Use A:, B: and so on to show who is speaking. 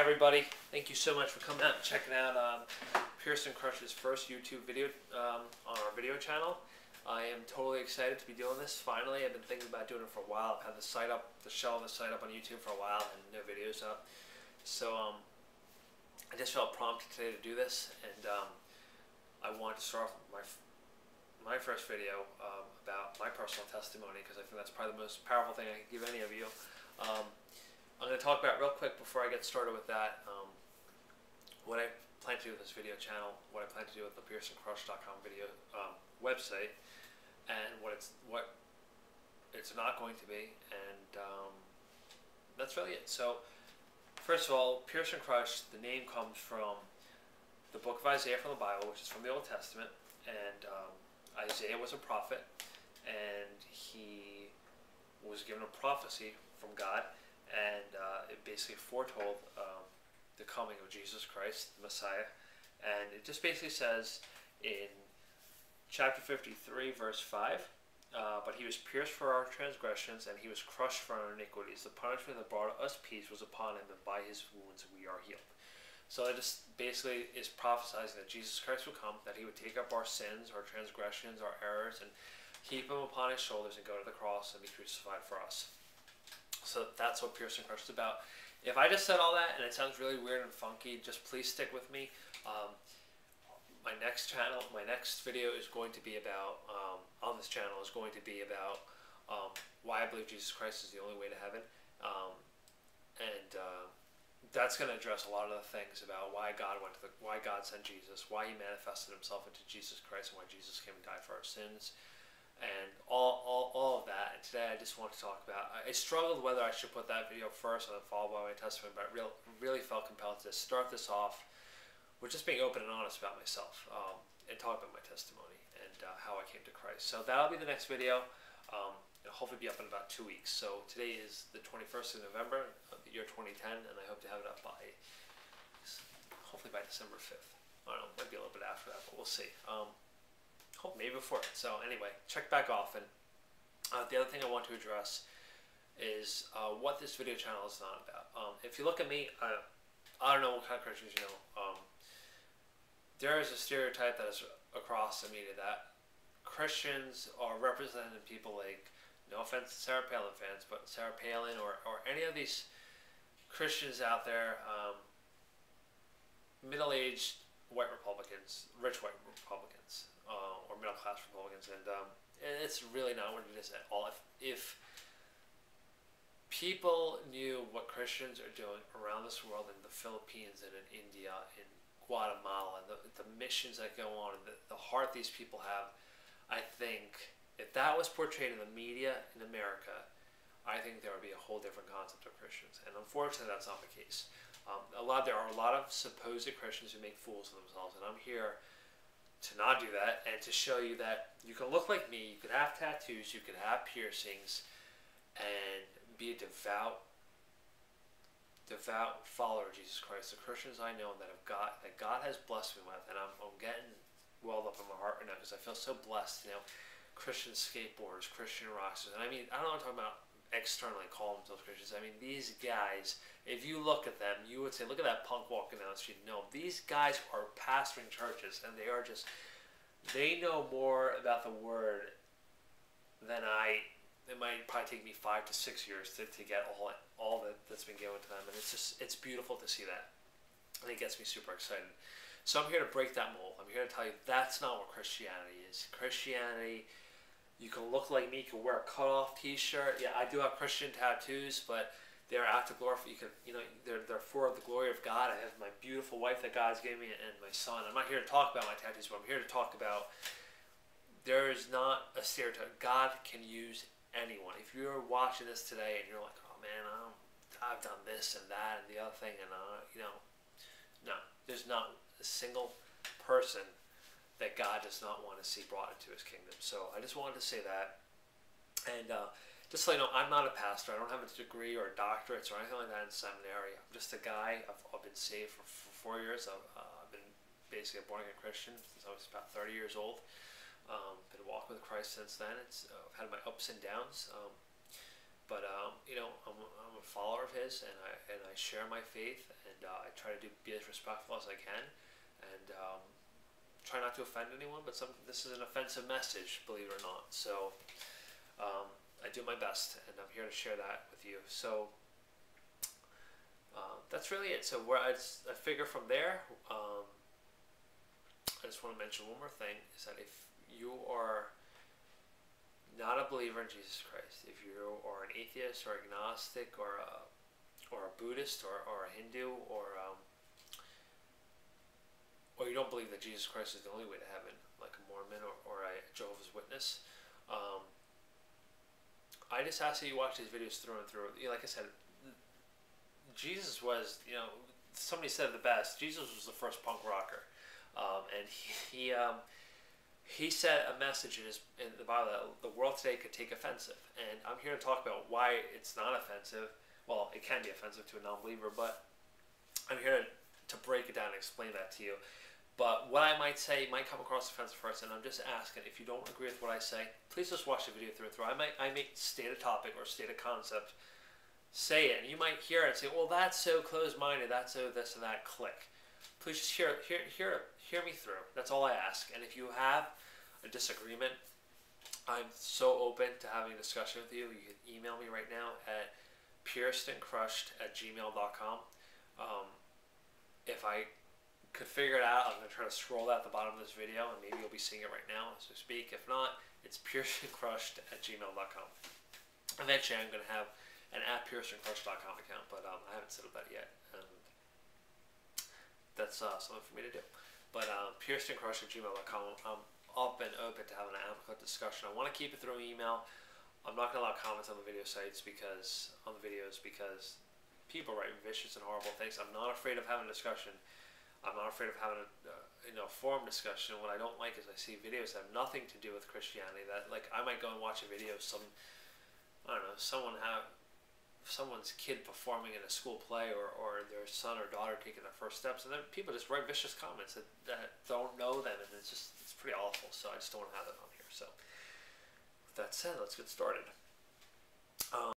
A: everybody, thank you so much for coming out and checking out Pearson Crush's first YouTube video on our video channel. I am totally excited to be doing this finally. I've been thinking about doing it for a while. I've had the site up, the site up on YouTube for a while and no videos up. So I just felt prompted today to do this, and I wanted to start off with my first video about my personal testimony, because I think that's probably the most powerful thing I can give any of you. I'm going to talk about real quick before I get started with that what I plan to do with this video channel, what I plan to do with the PearsonCrush.com video website, and what it's not going to be, and that's really it. So first of all, Pearson Crush, the name comes from the book of Isaiah from the Bible, which is from the Old Testament, and Isaiah was a prophet, and he was given a prophecy from God, and it basically foretold the coming of Jesus Christ, the Messiah. And it just basically says in chapter 53, verse 5, but he was pierced for our transgressions, and he was crushed for our iniquities. The punishment that brought us peace was upon him, and by his wounds we are healed. So it just basically is prophesying that Jesus Christ would come, that he would take up our sins, our transgressions, our errors, and heap them upon his shoulders and go to the cross and be crucified for us. So that's what Pearson Crush is about. If I just said all that and it sounds really weird and funky, just please stick with me. My next video is going to be about, on this channel, is going to be about why I believe Jesus Christ is the only way to heaven. That's going to address a lot of the things about why God sent Jesus, why he manifested himself into Jesus Christ, and why Jesus came and died for our sins, and all of that. And today I just want to talk about, I struggled whether I should put that video first and then followed by my testimony, but I really felt compelled to start this off with just being open and honest about myself, and talk about my testimony and how I came to Christ. So that'll be the next video. It'll hopefully be up in about 2 weeks. So today is the 21st of November of the year 2010, and I hope to have it up by, hopefully by December 5th. I don't know, might be a little bit after that, but we'll see. Hope maybe before it. So anyway, check back often. The other thing I want to address is what this video channel is not about. If you look at me, I don't know what kind of Christians you know. There is a stereotype that is across the media that Christians are represented in people like, no offense to Sarah Palin fans, but Sarah Palin or any of these Christians out there, middle-aged white Republicans, rich white Republicans, or middle-class Republicans, and it's really not what it is at all. If people knew what Christians are doing around this world, in the Philippines and in India, in Guatemala, and the missions that go on, and the heart these people have, I think if that was portrayed in the media in America, I think there would be a whole different concept of Christians. And unfortunately, that's not the case. There are a lot of supposed Christians who make fools of themselves, and I'm here to not do that and to show you that you can look like me, you could have tattoos, you could have piercings, and be a devout follower of Jesus Christ. The Christians I know that God has blessed me with, and I'm getting welled up in my heart right now because I feel so blessed. You know, Christian skateboarders, Christian rockstars, and I mean, I don't know what I'm talking about externally calling themselves Christians. I mean, these guys, if you look at them, you would say, look at that punk walking down the street. No, these guys are pastoring churches, and they know more about the word than it might probably take me 5 to 6 years to get all that's been given to them, and it's beautiful to see that, and it gets me super excited. So I'm here to break that mold. I'm here to tell you that's not what Christianity is. Christianity, you can look like me, you can wear a cut-off T-shirt. Yeah, I do have Christian tattoos, but they're out to glorify. They're for the glory of God. I have my beautiful wife that God's given me, and my son. I'm not here to talk about my tattoos, but I'm here to talk about there is not a stereotype. God can use anyone. If you're watching this today and you're like, oh man, I've done this and that and the other thing, and no, there's not a single person that God does not want to see brought into his kingdom. So I just wanted to say that. And just so you know, I'm not a pastor. I don't have a degree or doctorates or anything like that in seminary. I'm just a guy. I've been saved for 4 years. I've been basically a born-again Christian since I was about 30 years old. Been walking with Christ since then. I've had my ups and downs. But you know, I'm a follower of his. is, and I share my faith, and I try to be as respectful as I can, and try not to offend anyone. But this is an offensive message, believe it or not. So I do my best, and I'm here to share that with you. So that's really it. So I figure from there, I just want to mention one more thing, is that if you are not a believer in Jesus Christ, if you are an atheist or agnostic or a Buddhist or a Hindu or you don't believe that Jesus Christ is the only way to heaven, like a Mormon or a Jehovah's Witness, I just ask that you watch these videos through and through. Like I said, Jesus was, somebody said it the best. Jesus was the first punk rocker, and he said a message in the Bible that the world today could take offensive. And I'm here to talk about why it's not offensive. Well, it can be offensive to a non-believer, but I'm here to break it down and explain that to you. But what I might say might come across offensive first, and I'm just asking, if you don't agree with what I say, please just watch the video through and through. I may state a topic or state a concept, say it, and you might hear it and say, well, that's so closed-minded, that's so this and that, click. Please just hear me through. That's all I ask. And if you have a disagreement, I'm so open to having a discussion with you. You can email me right now at piercedancrushed@gmail.com. If I could figure it out, I'm going to try to scroll that at the bottom of this video, and maybe you'll be seeing it right now as we speak. If not, it's piercedancrushed@gmail.com. Eventually, I'm going to have an @piercedancrushed.com account, but I haven't set up that yet. And that's something for me to do. But piercedancrushed@gmail.com. I'm up and open to having an amicable discussion. I want to keep it through email. I'm not going to allow comments on the video sites because people write vicious and horrible things. I'm not afraid of having a discussion. I'm not afraid of having a forum discussion. What I don't like is I see videos that have nothing to do with Christianity. That, like, I might go and watch a video of someone's kid performing in a school play, or their son or daughter taking their first steps, and then people just write vicious comments that don't know them, and it's pretty awful. So I just don't want to have that on here. So with that said, let's get started.